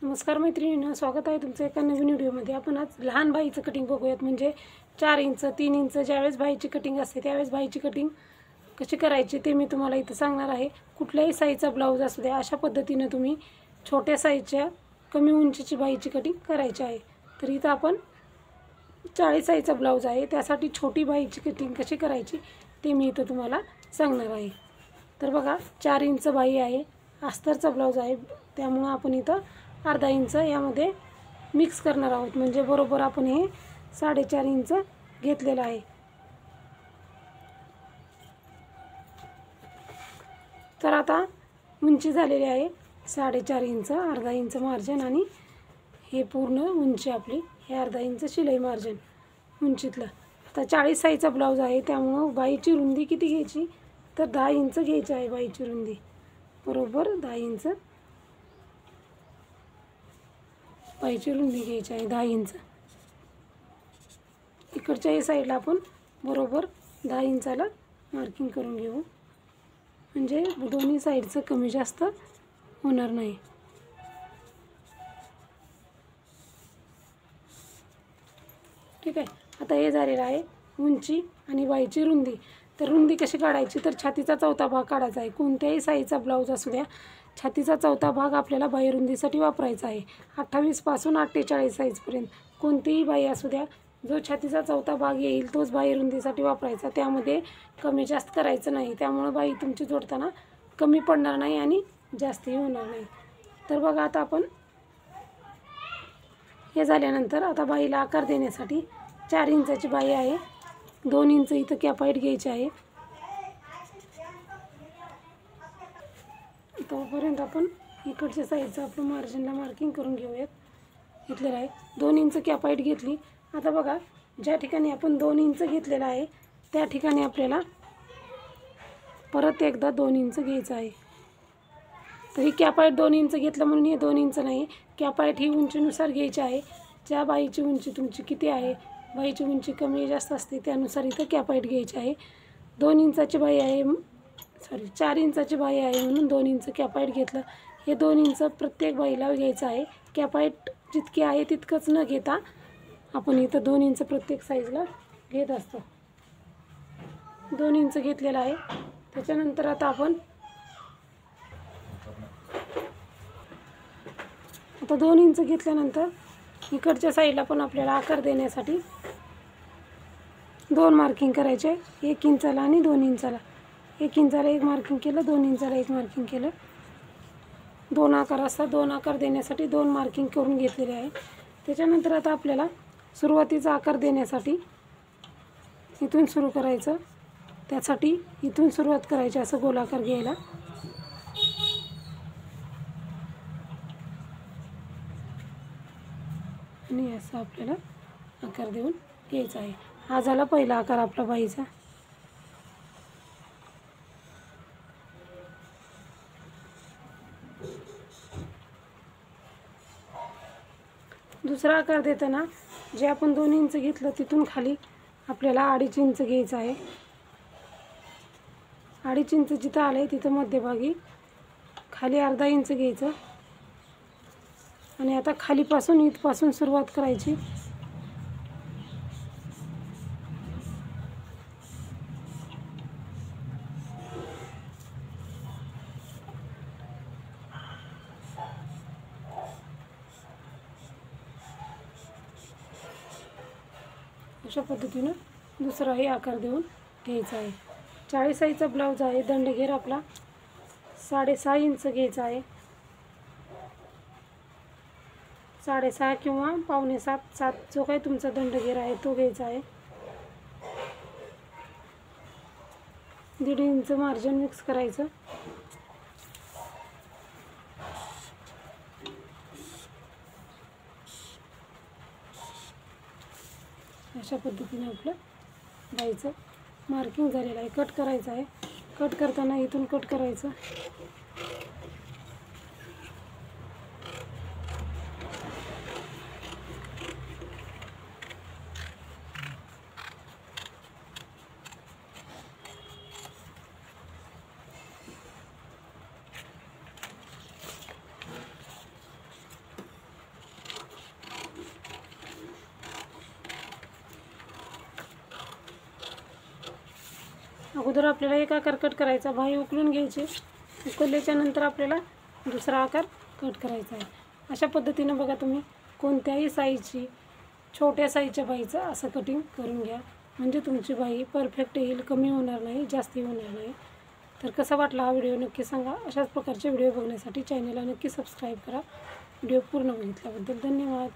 नमस्कार मैत्रिणींनो, स्वागत आहे तुमचं एका नवीन व्हिडिओमध्ये। आपण आज लहान बाईचं कटिंग बघूयात। म्हणजे 4 इंच 3 इंच ज्यावेळेस बाईची कटिंग असते त्यावेळेस बाईची कटिंग कशी करायची ते मी तुम्हाला इथं सांगणार आहे। कुठल्याही साईजचा ब्लाऊज असू द्या, अशा पद्धतीने तुम्ही छोट्या साईजच्या कमी उंचीची बाईची कटिंग करायची आहे। तर इथं आपण 40 साईजचा ब्लाऊज आहे, त्यासाठी छोटी बाईची कटिंग कशी करायची ते मी इथं तुम्हाला सांगणार आहे। तर बघा, 4 इंच बाई आहे, अस्तरचा ब्लाऊज आहे, त्यामुळे आपण इथं अर्धा इंच यामध्ये मिक्स करणार आहोत। म्हणजे बरोबर आपण हे 4.5 इंच घेतलेलं आहे। तर आता उंची झालेली आहे 4.5 इंच, अर्धा इंच मार्जिन आणि हे पूर्ण उंची आपली, हे अर्धा इंच शिलाई मार्जिन उंचीतलं। आता 40 साईजचा ब्लाऊज आहे, त्यामुळे बाईची रुंदी किती घ्यायची तर 10 इंच घ्यायची आहे। बाईची रुंदी बरोबर 10 इंच बाईची रुंदी घ्यायची आहे, 10 इंच। इकडच्याही साईडला आपण बरोबर 10 इंचाला मार्किंग करून घेऊ, म्हणजे दोन्ही साईडचं कमी जास्त होणार नाही। ठीक आहे, आता हे झालेलं आहे उंची आणि बाईची रुंदी। तर रुंदी कशी काढायची तर छातीचा चौथा भाग काढायचा आहे। कोणत्याही साईजचा ब्लाऊज असू द्या, छातीचा चौथा भाग आपल्याला बाई रुंदीसाठी वापरायचा आहे। 28 पासून 48 साईजपर्यंत कोणतीही बाई असू द्या, जो छातीचा चौथा भाग येईल तोच बाई रुंदीसाठी वापरायचा। त्यामध्ये कमी जास्त करायचं नाही, त्यामुळे बाई तुमची जोडताना कमी पडणार नाही आणि जास्तही होणार नाही। तर बघा, आता आपण हे झाल्यानंतर आता बाईला आकार देण्यासाठी 4 इंचाची बाई आहे, 2 इंच इथं कॅपाईट घ्यायची आहे। तोपर्यंत आपण इकडच्या साईडचं आपलं मार्जिनला मार्किंग करून घेऊयात। घेतलेलं आहे 2 इंच कॅपाईट घेतली। आता बघा, ज्या ठिकाणी आपण 2 इंच घेतलेलं आहे त्या ठिकाणी आपल्याला परत एकदा 2 इंच घ्यायचं आहे। तरी कॅपाईट 2 इंच घेतलं म्हणून हे 2 इंच नाही, कॅपाईट ही उंचीनुसार घ्यायची आहे। ज्या बाईची उंची तुमची किती आहे, बाईची उंची कमी जास्त असते त्यानुसार इथं कॅपाईट घ्यायची आहे। 2 इंचाची बाई आहे, 4 इंचाची बाई आहे म्हणून 2 इंच कॅपाईट घेतलं। हे 2 इंच प्रत्येक बाईला घ्यायचं आहे। कॅपाईट जितकी आहे तितकंच न घेता आपण इथं 2 इंच प्रत्येक साईजला घेत असतो। 2 इंच घेतलेलं आहे। त्याच्यानंतर आता आपण 2 इंच घेतल्यानंतर इकडच्या साईडला पण आपल्याला आकार देण्यासाठी 2 मार्किंग करायचे, 1 इंचाला आणि 2 इंचाला। 1 इंचाला 1 मार्किंग केलं, 2 इंचाला 1 मार्किंग केलं। 2 आकार असतात, 2 आकार देण्यासाठी 2 मार्किंग करून घेतलेले आहे। त्याच्यानंतर आता आपल्याला सुरुवातीचा आकार देण्यासाठी इथून सुरू करायचं। त्यासाठी इथून सुरुवात करायची, असं गोलाकार घ्यायला आणि असं आपल्याला आकार देऊन घ्यायचा आहे। हा झाला पहिला आकार आपला बाईचा। दुसरा आकार देताना जे आपण 2 इंच घेतलं तिथून खाली आपल्याला 2.5 इंच घ्यायचं आहे। 2.5 इंच जिथं आलं आहे तिथं मध्यभागी खाली अर्धा इंच घ्यायचं आणि आता खालीपासून इथपासून सुरुवात करायची। अशा पद्धतीनं दुसराही आकार देऊन घ्यायचा आहे। 40 साईजचा ब्लाऊज आहे, दंडघेर आपला 6.5 इंच घ्यायचा आहे। 6.5 किंवा 6.25 7 जो काही तुमचा दंडघेर आहे तो घ्यायचा आहे। 1.5 इंच मार्जिन मिक्स करायचं। अशा पद्धतीने आपलं बाईचं मार्किंग झालेलं आहे। कट करायचं आहे, कट करताना इथून कट करायचं। अगोदर आपल्याला एक आकार कट करायचा, बाही उकळून घ्यायची, उकळल्याच्या नंतर आपल्याला दुसरा आकार कट करायचा आहे. अशा पद्धतीनं बघा तुम्ही कोणत्याही साईजची छोट्या साईजच्या बाहीचं असं कटिंग करून घ्या, म्हणजे तुमची बाही परफेक्ट येईल, कमी होणार नाही, जास्ती होणार नाही. तर कसा वाटला हा व्हिडिओ नक्की सांगा. अशाच प्रकारचे व्हिडिओ बघण्यासाठी चॅनलला नक्की सबस्क्राईब करा. व्हिडिओ पूर्ण बघितल्याबद्दल धन्यवाद.